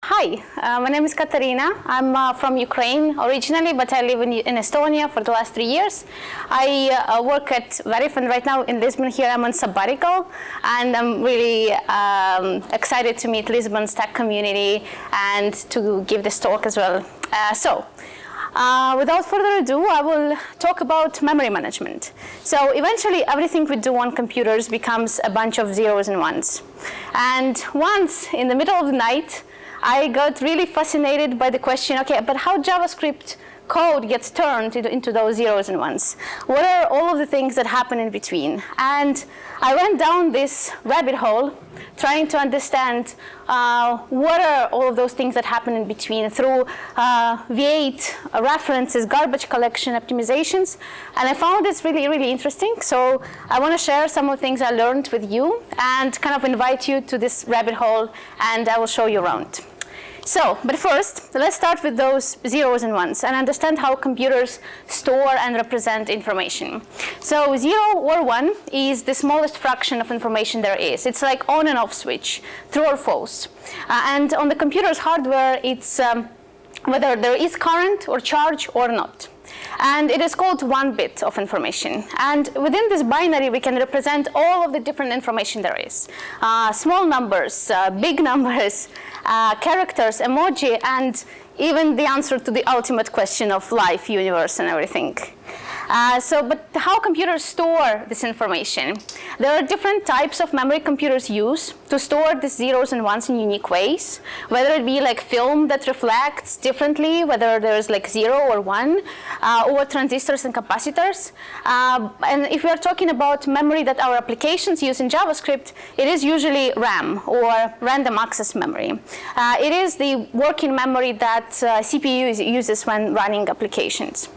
Hi, my name is Kateryna. I'm from Ukraine originally, but I live in Estonia for the last 3 years. I work at Verif, and right now in Lisbon here I'm on sabbatical, and I'm really excited to meet Lisbon's tech community and to give this talk as well. Without further ado, I will talk about memory management. So eventually everything we do on computers becomes a bunch of zeros and ones. And once in the middle of the night, I got really fascinated by the question, okay, but how JavaScript code gets turned into those zeros and ones? What are all of the things that happen in between? And I went down this rabbit hole trying to understand what are all of those things that happen in between through V8 references, garbage collection, optimizations. And I found this really, really interesting. So I want to share some of the things I learned with you and kind of invite you to this rabbit hole, and I will show you around. So, but first, let's start with those zeros and ones and understand how computers store and represent information. So 0 or 1 is the smallest fraction of information there is. It's like on and off switch, true or false. And on the computer's hardware, it's whether there is current or charge or not. And it is called 1 bit of information. And within this binary, we can represent all of the different information there is. Small numbers, big numbers, characters, emoji, and even the answer to the ultimate question of life, universe, and everything. But how computers store this information? There are different types of memory computers use to store these zeros and ones in unique ways, whether it be like film that reflects differently, whether there's like 0 or 1, or transistors and capacitors. And if we are talking about memory that our applications use in JavaScript, it is usually RAM, or random access memory. It is the working memory that CPU uses when running applications.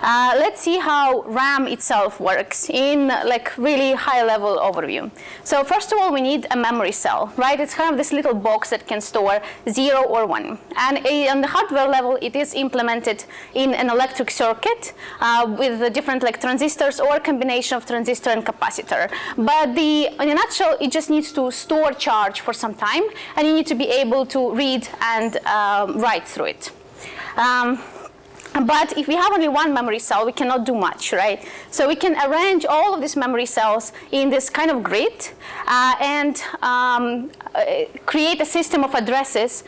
Let's see how RAM itself works in like really high level overview. So first of all, we need a memory cell, right? It's kind of this little box that can store 0 or 1. And on the hardware level, it is implemented in an electric circuit with the different like transistors or a combination of transistor and capacitor. But in a nutshell, it just needs to store charge for some time, and you need to be able to read and write through it. But if we have only one memory cell, we cannot do much, right? So we can arrange all of these memory cells in this kind of grid and create a system of addresses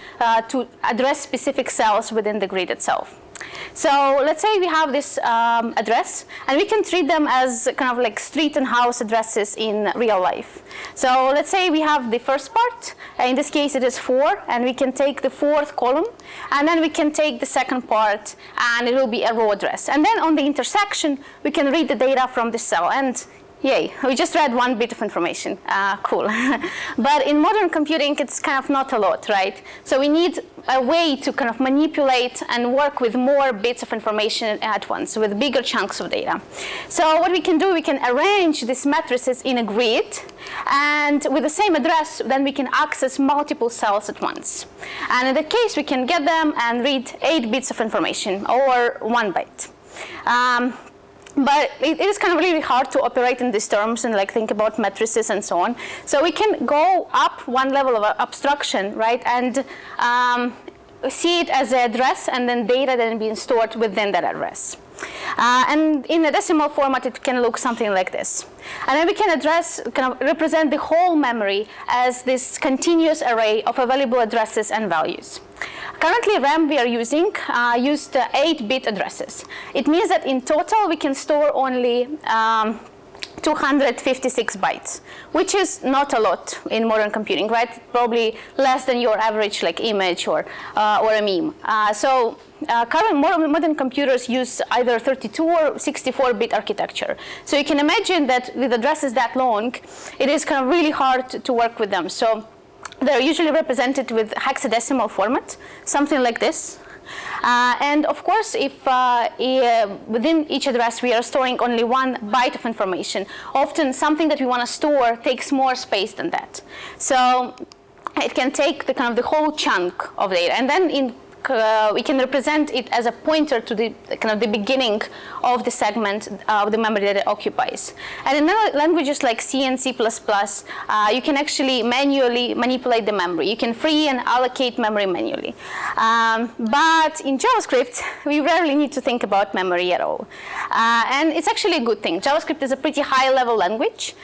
to address specific cells within the grid itself. So let's say we have this address, and we can treat them as kind of like street and house addresses in real life. So let's say we have the first part. In this case, it is 4, and we can take the 4th column, and then we can take the second part, and it will be a row address. And then on the intersection, we can read the data from the cell. And yay, we just read 1 bit of information. Cool. But in modern computing, it's kind of not a lot, right? So we need a way to kind of manipulate and work with more bits of information at once, with bigger chunks of data. So what we can do, we can arrange these matrices in a grid, and with the same address, then we can access multiple cells at once. And in that case, we can get them and read 8 bits of information, or 1 byte. But it is kind of really hard to operate in these terms and like think about matrices and so on. So we can go up one level of abstraction, right, and see it as an address and then data that is being stored within that address. And in a decimal format, it can look something like this. And then we can kind of represent the whole memory as this continuous array of available addresses and values. Currently, RAM we are used 8-bit addresses. It means that in total, we can store only 256 bytes, which is not a lot in modern computing, right? Probably less than your average like image or a meme. Current modern computers use either 32 or 64-bit architecture. So you can imagine that with addresses that long, it is kind of really hard to work with them. So they're usually represented with hexadecimal format, something like this. And of course, if within each address we are storing only 1 byte of information, often something that we want to store takes more space than that. So it can take the whole chunk of data. And then in represent it as a pointer to the kind of the beginning of the segment of the memory that it occupies. And in languages like C and C++, you can actually manually manipulate the memory. You can free and allocate memory manually. But in JavaScript, we rarely need to think about memory at all. And it's actually a good thing. JavaScript is a pretty high-level language,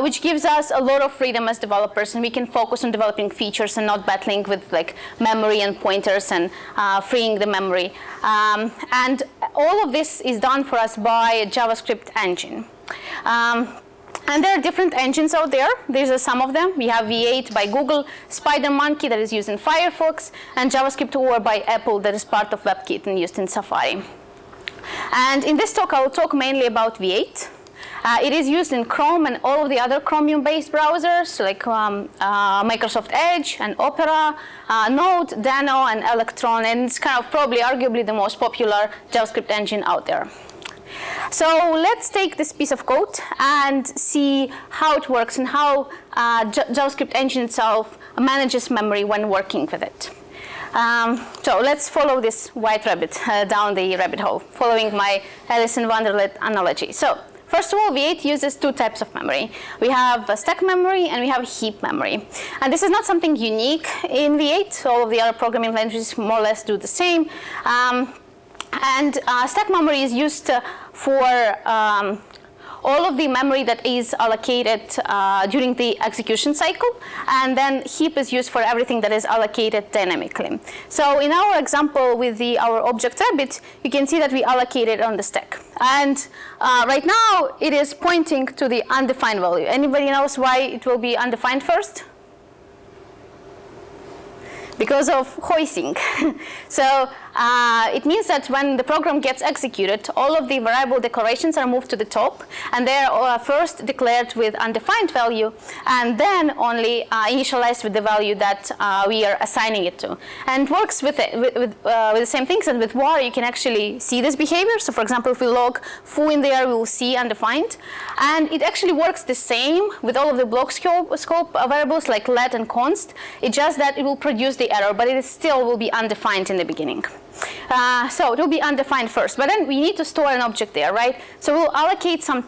which gives us a lot of freedom as developers, and we can focus on developing features and not battling with like memory and pointers and freeing the memory. And all of this is done for us by a JavaScript engine. And there are different engines out there. These are some of them. We have V8 by Google, SpiderMonkey that is used in Firefox, and JavaScript Core by Apple that is part of WebKit and used in Safari. And in this talk, I will talk mainly about V8. It is used in Chrome and all of the other Chromium-based browsers, like Microsoft Edge and Opera, Node, Dano, and Electron, and it's kind of probably arguably the most popular JavaScript engine out there. So let's take this piece of code and see how it works and how JavaScript engine itself manages memory when working with it. So let's follow this white rabbit down the rabbit hole, following my Alice in Wonderland analogy. So first of all, V8 uses two types of memory. We have stack memory and we have heap memory. And this is not something unique in V8. All of the other programming languages more or less do the same. And stack memory is used for all of the memory that is allocated during the execution cycle, and then heap is used for everything that is allocated dynamically. So in our example with our object rabbit, you can see that we allocate it on the stack. And right now, it is pointing to the undefined value. Anybody knows why it will be undefined first? Because of hoisting. So it means that when the program gets executed, all of the variable declarations are moved to the top, and they are first declared with undefined value, and then only initialized with the value that we are assigning it to. And it works with the same things, and with var you can actually see this behavior. So for example, if we log foo in there, we will see undefined. And it actually works the same with all of the block scope variables like let and const. It's just that it will produce the error, but it still will be undefined in the beginning. So it will be undefined first, but then we need to store an object there, right? So we'll allocate some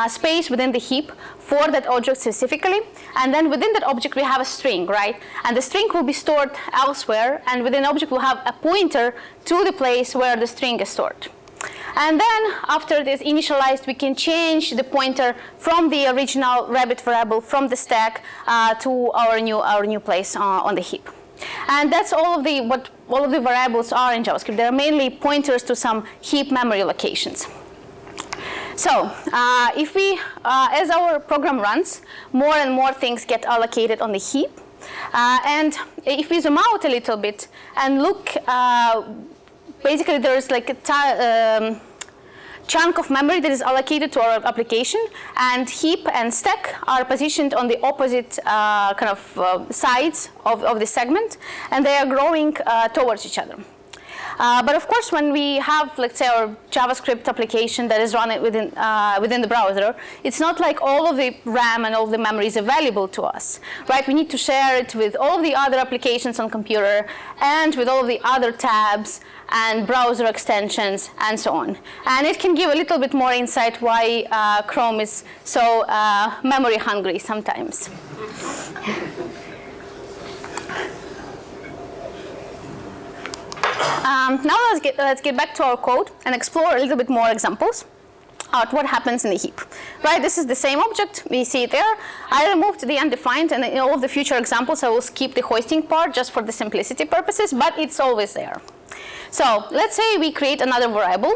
space within the heap for that object specifically, and then within that object we have a string, right? And the string will be stored elsewhere, and within the object we'll have a pointer to the place where the string is stored. And then after it is initialized, we can change the pointer from the original rabbit variable from the stack to our new place on the heap. And that's what all of the variables are in JavaScript. They are mainly pointers to some heap memory locations. So if we, as our program runs, more and more things get allocated on the heap. And if we zoom out a little bit and look, basically there's like a chunk of memory that is allocated to our application, and heap and stack are positioned on the opposite sides of the segment, and they are growing towards each other. But of course, when we have, let's say, our JavaScript application that is run within the browser, it's not like all of the RAM and all of the memory is available to us, right? We need to share it with all of the other applications on computer and with all of the other tabs and browser extensions and so on. And it can give a little bit more insight why Chrome is so memory hungry sometimes. Now let's get back to our code and explore a little bit more examples of what happens in the heap. Right, this is the same object. We see it there. I removed the undefined, and in all of the future examples, I will skip the hoisting part just for the simplicity purposes, but it's always there. So let's say we create another variable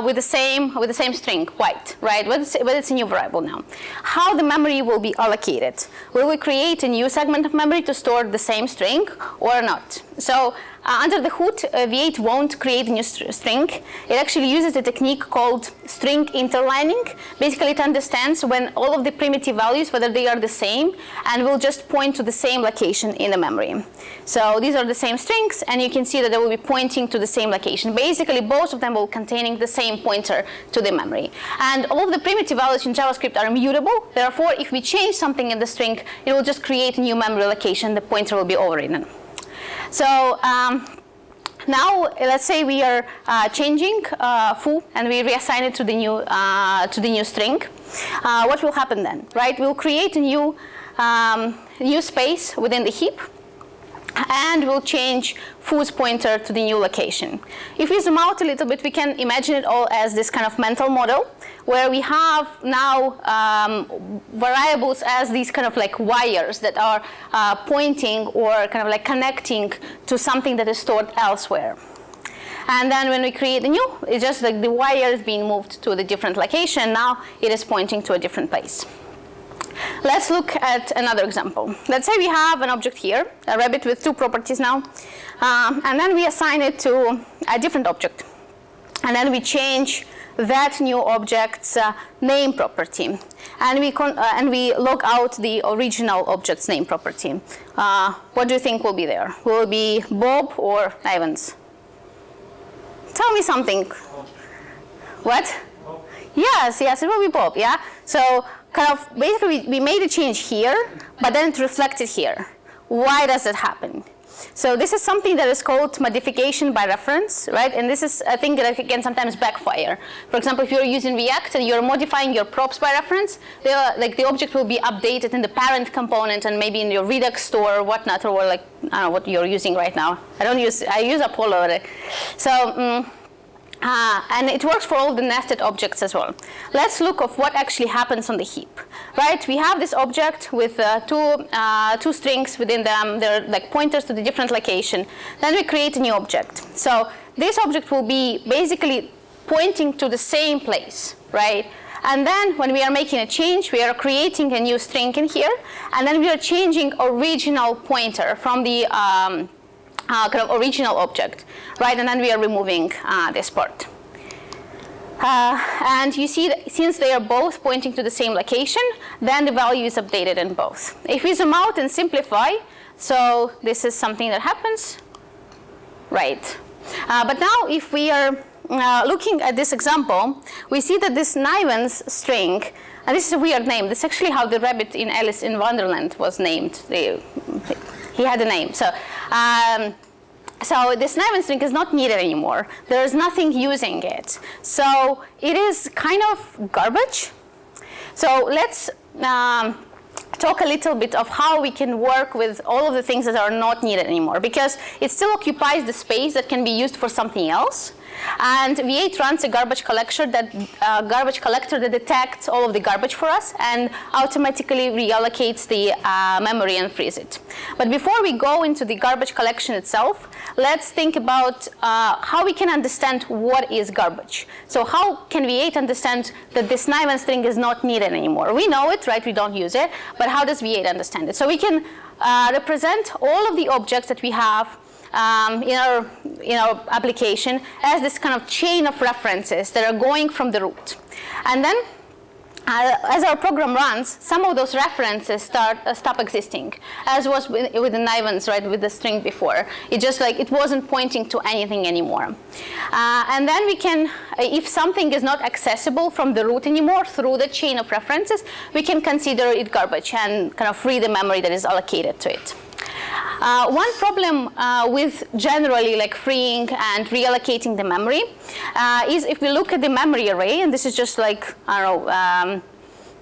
with the same string, white, right? But it's a new variable now. How the memory will be allocated? Will we create a new segment of memory to store the same string or not? So under the hood, V8 won't create a new string. It actually uses a technique called string interlining. Basically, it understands when all of the primitive values, whether they are the same, and will just point to the same location in the memory. So these are the same strings, and you can see that they will be pointing to the same location. Basically, both of them will containing the same pointer to the memory. And all of the primitive values in JavaScript are immutable. Therefore, if we change something in the string, it will just create a new memory location. The pointer will be overridden. So now let's say we are changing foo and we reassign it to the new string. What will happen then, right? We'll create a new space within the heap, and we'll change foo's pointer to the new location. If we zoom out a little bit, we can imagine it all as this kind of mental model where we have now variables as these kind of like wires that are pointing or kind of like connecting to something that is stored elsewhere. And then when we create a new, it's just like the wire is being moved to the different location. Now it is pointing to a different place. Let's look at another example. Let's say we have an object here, a rabbit with two properties now, and then we assign it to a different object. And then we change that new object's name property. And we log out the original object's name property. What do you think will be there? Will it be Bob or Evans? Tell me something. What? Bob. Yes, it will be Bob, yeah? So kind of basically we made a change here, but then it reflected here. Why does it happen? So this is something that is called modification by reference, right? And this is a thing that can sometimes backfire. For example, if you're using React and you're modifying your props by reference, the object will be updated in the parent component and maybe in your Redux store or whatnot, or like, I don't know what you're using right now. I use Apollo. So, and it works for all the nested objects as well. Let's look at what actually happens on the heap, right? We have this object with two strings within them. They're like pointers to the different location. Then we create a new object. So this object will be basically pointing to the same place, right? And then when we are making a change, we are creating a new string in here, and then we are changing original pointer from the kind of original object, right? And then we are removing this part. And you see that since they are both pointing to the same location, then the value is updated in both. If we zoom out and simplify, so this is something that happens, right? But now if we are looking at this example, we see that this Nivens string, and this is a weird name. This is actually how the rabbit in Alice in Wonderland was named. He had a name. So this Nivens string is not needed anymore. There is nothing using it. So it is kind of garbage. So let's talk a little bit of how we can work with all of the things that are not needed anymore, because it still occupies the space that can be used for something else. And V8 runs a garbage collector that detects all of the garbage for us and automatically reallocates the memory and frees it. But before we go into the garbage collection itself, let's think about how we can understand what is garbage. So how can V8 understand that this Nivens string is not needed anymore? We know it, right? We don't use it. But how does V8 understand it? So we can represent all of the objects that we have in our application as this kind of chain of references that are going from the root. And then as our program runs, some of those references stop existing, as was with the Nivens, right, with the string before. It just like, it wasn't pointing to anything anymore. And then we can, if something is not accessible from the root anymore through the chain of references, we can consider it garbage and kind of free the memory that is allocated to it. One problem with generally like freeing and reallocating the memory is if we look at the memory array, and this is just like, I don't know,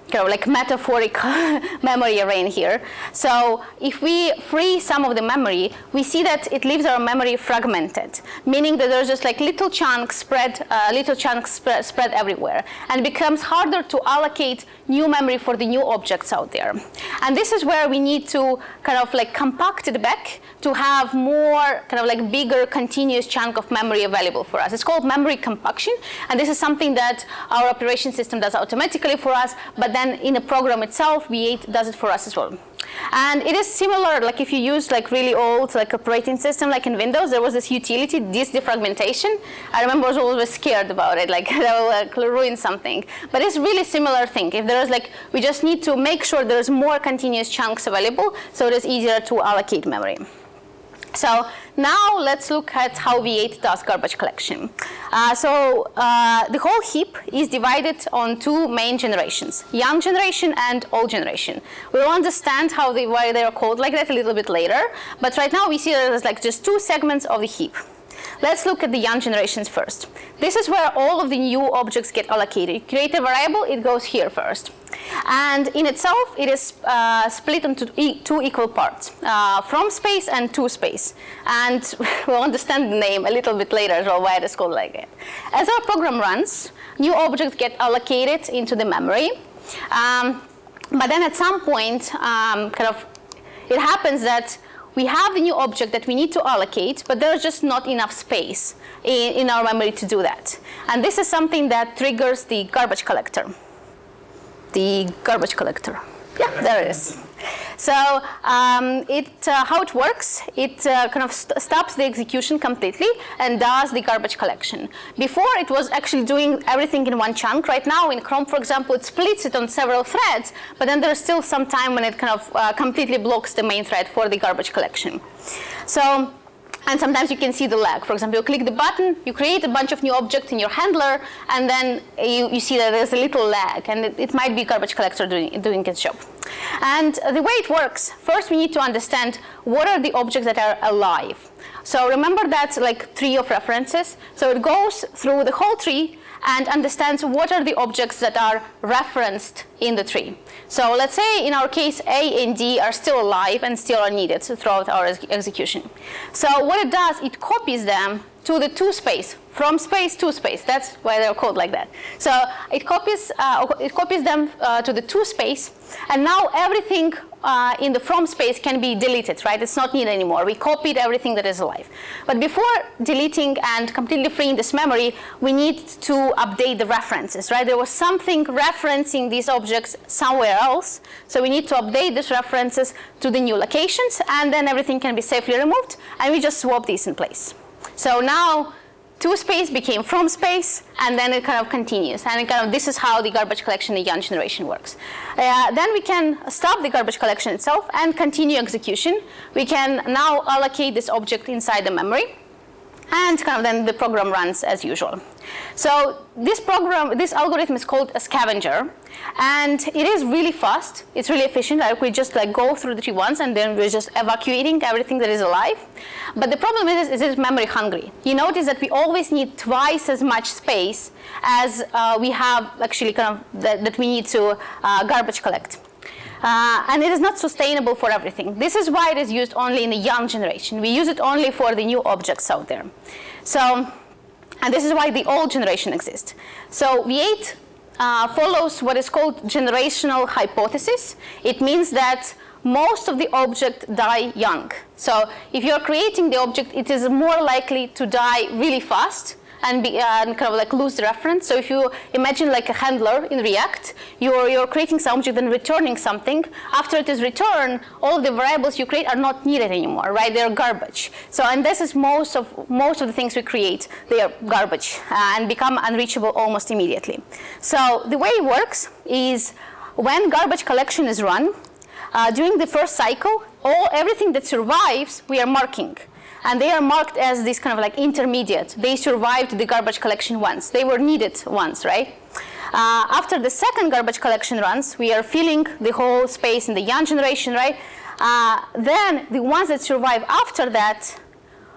kind of like metaphorical memory array in here. So if we free some of the memory, we see that it leaves our memory fragmented, meaning that there's just like little chunks spread everywhere, and it becomes harder to allocate new memory for the new objects out there. And this is where we need to kind of like compact it back to have more kind of like bigger continuous chunk of memory available for us. It's called memory compaction, and this is something that our operation system does automatically for us, but then in the program itself, V8 does it for us as well. And it is similar, like if you use like really old like operating system, like in Windows, there was this utility, this defragmentation. I remember I was always scared about it, like that will ruin something. But it's really similar thing. If there is like, we just need to make sure there's more continuous chunks available, so it is easier to allocate memory. So now let's look at how V8 does garbage collection. The whole heap is divided on two main generations, young generation and old generation. We'll understand why they are called like that a little bit later, but right now we see that there's like just two segments of the heap. Let's look at the young generations first. This is where all of the new objects get allocated. You create a variable, it goes here first. And in itself, it is split into two equal parts, from space and to space. And we'll understand the name a little bit later as well, why it is called like that. As our program runs, new objects get allocated into the memory. But then at some point, it happens that we have a new object that we need to allocate, but there's just not enough space in our memory to do that. And this is something that triggers the garbage collector. The garbage collector. Yeah, there it is. So how it works, it stops the execution completely and does the garbage collection. Before, it was actually doing everything in one chunk. Right now, in Chrome, for example, it splits it on several threads, but then there's still some time when it completely blocks the main thread for the garbage collection. So, and sometimes you can see the lag. For example, you click the button, you create a bunch of new objects in your handler, and then you see that there's a little lag, and it might be garbage collector doing its job. And the way it works, first we need to understand what are the objects that are alive. So remember that's like tree of references. So it goes through the whole tree and understands what are the objects that are referenced in the tree. So let's say in our case, A and D are still alive and still are needed throughout our execution. So what it does, it copies them to the to space, from space to space. That's why they're called like that. So it copies them to the to space, and now everything in the from space can be deleted, right? It's not needed anymore. We copied everything that is alive. But before deleting and completely freeing this memory, we need to update the references, right? There was something referencing these objects somewhere else, so we need to update these references to the new locations, and then everything can be safely removed, and we just swap these in place. So now, to space became from space, and then it continues. And this is how the garbage collection in the young generation works. Then we can stop the garbage collection itself and continue execution. We can now allocate this object inside the memory, and then the program runs as usual. So this algorithm is called a scavenger, and it is really fast. It's really efficient. We just go through the tree once, and then we're just evacuating everything that is alive. But the problem is it's memory hungry. You notice that we always need twice as much space as we have actually that we need to garbage collect. And it is not sustainable for everything. This is why it is used only in the young generation. We use it only for the new objects out there. So, and this is why the old generation exists. So V8 follows what is called generational hypothesis. It means that most of the objects die young. So if you're creating the object, it is more likely to die really fast and lose the reference. So if you imagine like a handler in React, you're creating some object and returning something. After it is returned, all of the variables you create are not needed anymore, right? They're garbage. So, and this is most of the things we create, they are garbage and become unreachable almost immediately. So the way it works is when garbage collection is run, during the first cycle, everything that survives, we are marking. And they are marked as this intermediate. They survived the garbage collection once. They were needed once, right? After the second garbage collection runs, we are filling the whole space in the young generation, right? Then the ones that survive after that,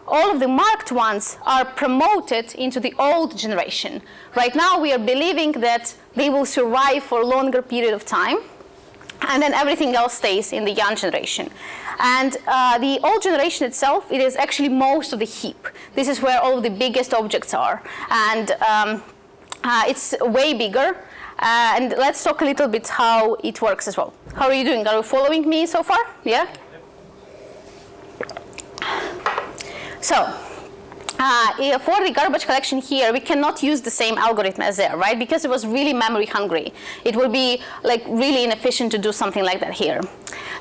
all of the marked ones are promoted into the old generation. Right now, we are believing that they will survive for a longer period of time, and then everything else stays in the young generation. And the old generation itself, it is actually most of the heap. This is where all of the biggest objects are. And it's way bigger. And let's talk a little bit how it works as well. How are you doing? Are you following me so far? Yeah? So, for the garbage collection here, we cannot use the same algorithm as there, right? Because it was really memory hungry. It would be really inefficient to do something like that here.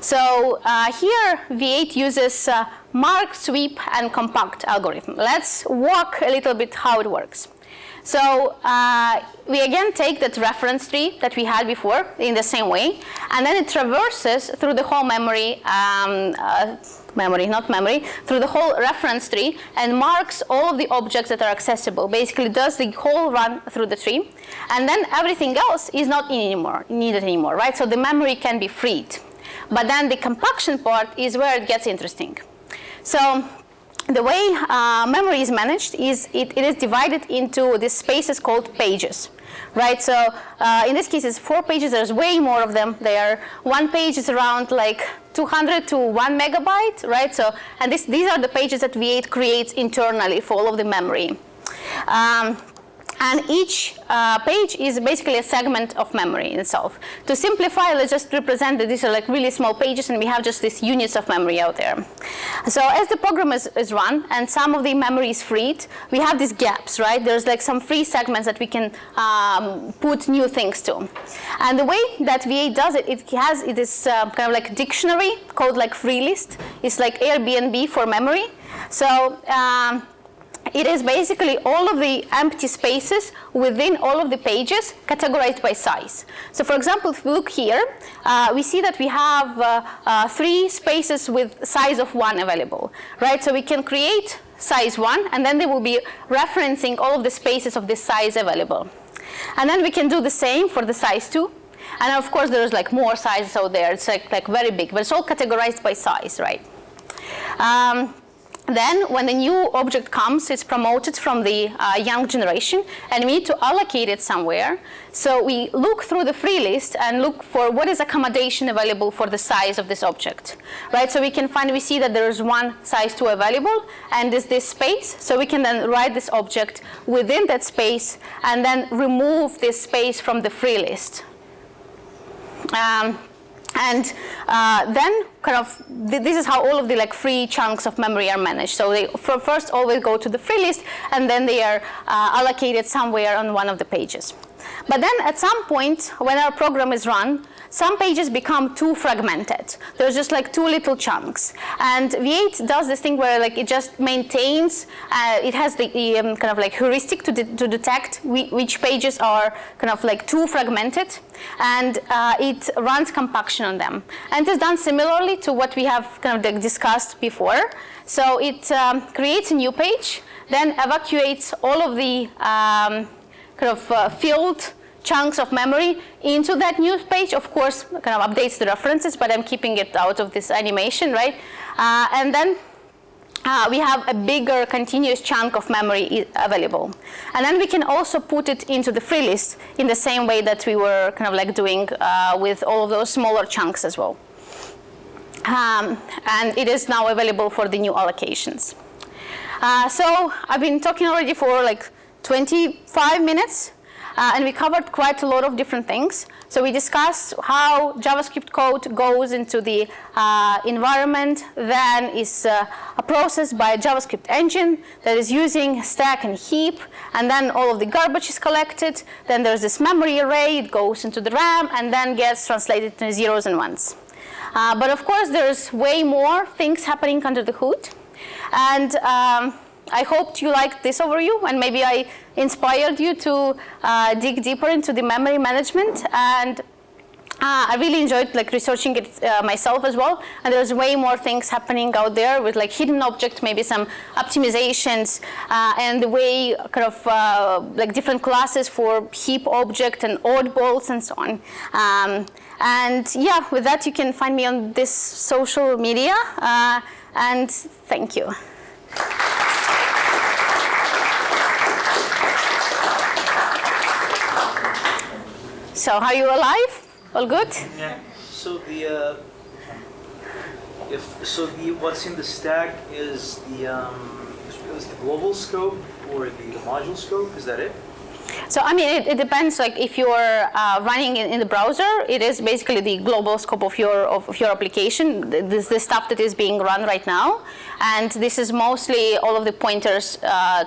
So here, V8 uses mark, sweep, and compact algorithm. Let's walk a little bit how it works. So we again take that reference tree that we had before in the same way, and then it traverses through the whole through the whole reference tree and marks all of the objects that are accessible. Basically does the whole run through the tree, and then everything else is not needed anymore, right? So the memory can be freed. But then the compaction part is where it gets interesting. So the way memory is managed is it is divided into these spaces called pages, right? So in this case, it's 4 pages. There's way more of them. One page is around like 200 to 1 megabyte, right? So, and these are the pages that V8 creates internally for all of the memory. And each page is basically a segment of memory in itself. To simplify, let's just represent that these are like really small pages and we have just these units of memory out there. So as the program is run and some of the memory is freed, we have these gaps, right? There's like some free segments that we can put new things to. And the way that V8 does it, it has this kind of like dictionary called like free list. It's like Airbnb for memory. So it is basically all of the empty spaces within all of the pages categorized by size. So for example, if we look here, we see that we have 3 spaces with size of 1 available, right? So we can create size 1, and then they will be referencing all of the spaces of this size available. And then we can do the same for the size 2. And of course, there's like more sizes out there. It's like very big, but it's all categorized by size, right? Then when the new object comes, it's promoted from the young generation, and we need to allocate it somewhere. So we look through the free list and look for what is accommodation available for the size of this object, right? So we see that there is one size 2 available, and is this space. So we can then write this object within that space, and then remove this space from the free list. And then this is how all of the like free chunks of memory are managed. So they first always go to the free list, and then they are allocated somewhere on one of the pages. But then at some point, when our program is run, some pages become too fragmented. There's just like 2 little chunks. And V8 does this thing where like it just maintains, it has the kind of like heuristic to detect which pages are kind of like too fragmented, and it runs compaction on them. And it is done similarly to what we have kind of like discussed before. So it creates a new page, then evacuates all of the filled chunks of memory into that new page. Of course, kind of updates the references, but I'm keeping it out of this animation, right? And then we have a bigger continuous chunk of memory available. And then we can also put it into the free list in the same way that we were kind of like doing with all of those smaller chunks as well. And it is now available for the new allocations. So I've been talking already for like 25 minutes. And we covered quite a lot of different things. So we discussed how JavaScript code goes into the environment, then is processed by a JavaScript engine that is using stack and heap, and then all of the garbage is collected. Then there's this memory array, it goes into the RAM, and then gets translated into zeros and ones. But of course, there's way more things happening under the hood. And I hoped you liked this overview, and maybe I inspired you to dig deeper into the memory management. And I really enjoyed like researching it myself as well. And there's way more things happening out there with like hidden object, maybe some optimizations, and the way kind of like different classes for heap object and oddballs and so on. And yeah, with that, you can find me on this social media. And thank you. So, are you alive? All good? Yeah. So what's in the stack is the global scope or the module scope. Is that it? So I mean, it depends. Like if you're running in the browser, it is basically the global scope of your application. This is the stuff that is being run right now, and this is mostly all of the pointers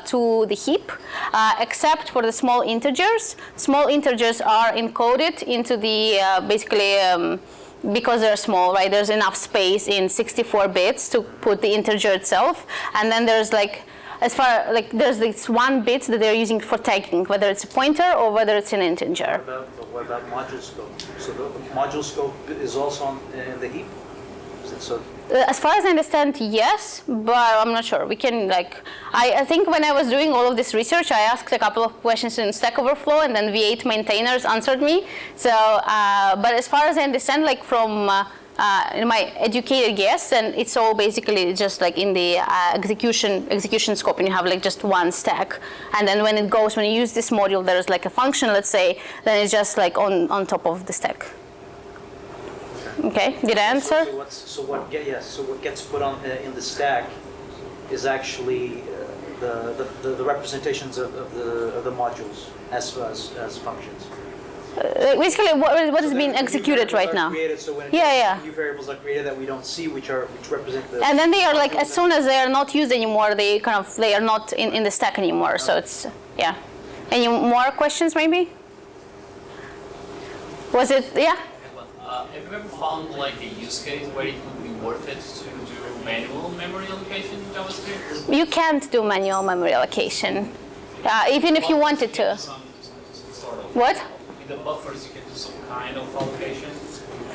to the heap, except for the small integers. Small integers are encoded into the basically. Because they're small, right? There's enough space in 64 bits to put the integer itself, and then there's like. There's this 1 bit that they're using for tagging, whether it's a pointer or whether it's an integer. What about module scope? So the module scope is also in the heap? Is it so? As far as I understand, yes, but I'm not sure. We can I think when I was doing all of this research, I asked a couple of questions in Stack Overflow, and then V8 maintainers answered me. So, but as far as I understand, like from in my educated guess, then it's all basically just like in the execution scope, and you have like just one stack. And then when you use this module, there's like a function, let's say, then it's just like on top of the stack. Okay, did I answer? So what gets put on in the stack is actually the representations of the modules as functions. Basically, what is being executed right now? So when new variables are created that we don't see, which represent the. And then they are like, as soon as they are not used anymore, they are not in the stack anymore. So it's Any more questions, maybe? Was it Have you ever found like a use case where it would be worth it to do manual memory allocation in JavaScript? You can't do manual memory allocation, even if you wanted to. What? In the buffers, you can do some kind of allocation,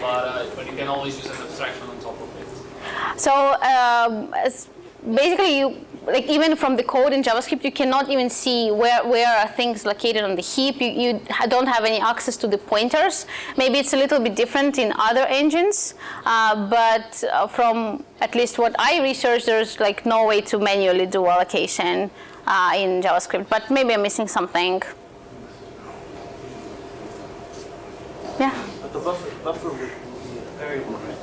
but you can always use an abstraction on top of it. So basically, even from the code in JavaScript, you cannot even see where are things located on the heap. You don't have any access to the pointers. Maybe it's a little bit different in other engines, but from at least what I researched, there's like no way to manually do allocation in JavaScript. But maybe I'm missing something. Yeah. But the buffer would be a variable, right?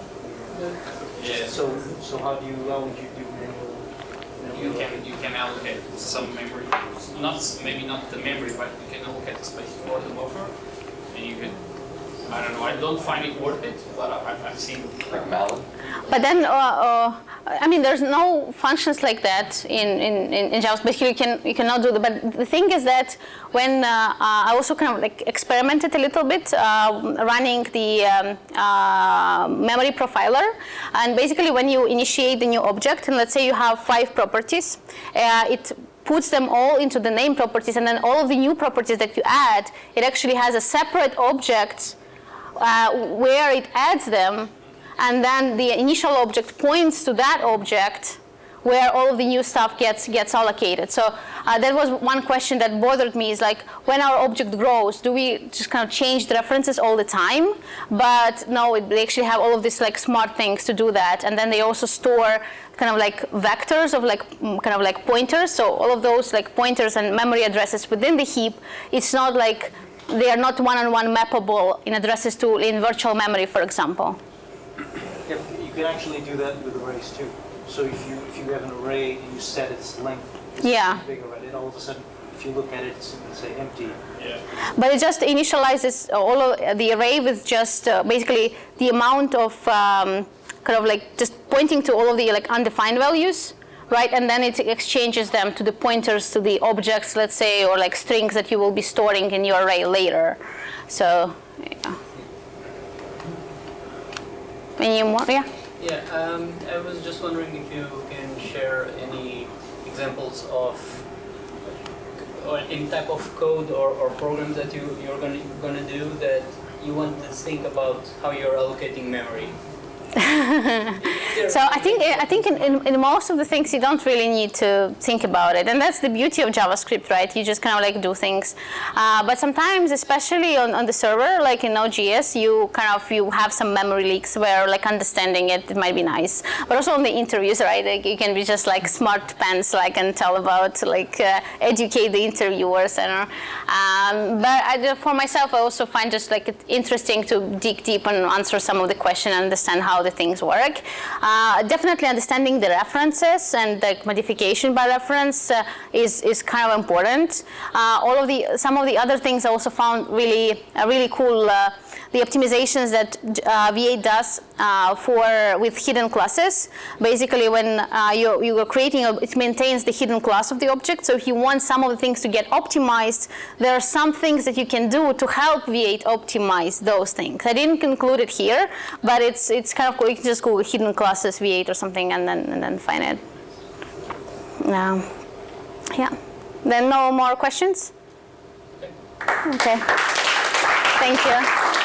Yeah. So how would you do manual? You can allocate some memory, maybe not the memory, but you can allocate the space for the buffer, and you can. I don't know. I don't find it worth it, but I've seen like malloc. But then, there's no functions like that in JavaScript. Basically, you cannot do that. But the thing is that when I also kind of like experimented a little bit running the memory profiler, and basically when you initiate the new object, and let's say you have 5 properties, it puts them all into the name properties, and then all of the new properties that you add, it actually has a separate object where it adds them, and then the initial object points to that object where all of the new stuff gets allocated. So that was one question that bothered me, is like, when our object grows, do we just kind of change the references all the time? But no, they actually have all of these like smart things to do that, and then they also store kind of like vectors of like kind of like pointers. So all of those like pointers and memory addresses within the heap, it's not like they are not one-on-one mappable in addresses in virtual memory, for example. Yeah, you can actually do that with arrays too. So if you have an array and you set its length, it's big already, and all of a sudden, if you look at it, it's going to say empty. Yeah. But it just initializes all of the array with just basically the amount of kind of like just pointing to all of the like undefined values. Right, and then it exchanges them to the pointers to the objects, let's say, or like strings that you will be storing in your array later. So, yeah. Any more? Yeah. Yeah, I was just wondering if you can share any examples of or any type of code or programs that you're gonna do that you want to think about how you're allocating memory. So I think in most of the things you don't really need to think about it, and that's the beauty of JavaScript, right? You just kind of like do things, but sometimes, especially on the server, like in Node.js, you have some memory leaks where like understanding it might be nice, but also on the interviews, right? Like, you can be just like smart pants, like, and tell about like educate the interviewers, but for myself, I also find just like it interesting to dig deep and answer some of the questions and understand how the things work. Definitely understanding the references and the modification by reference is kind of important. Some of the other things I also found really cool. The optimizations that V8 does with hidden classes. Basically, when you are creating, it maintains the hidden class of the object. So if you want some of the things to get optimized, there are some things that you can do to help V8 optimize those things. I didn't include it here, but it's kind of cool. You can just Google hidden classes V8 or something and then find it. Yeah. Then no more questions? Okay. Thank you.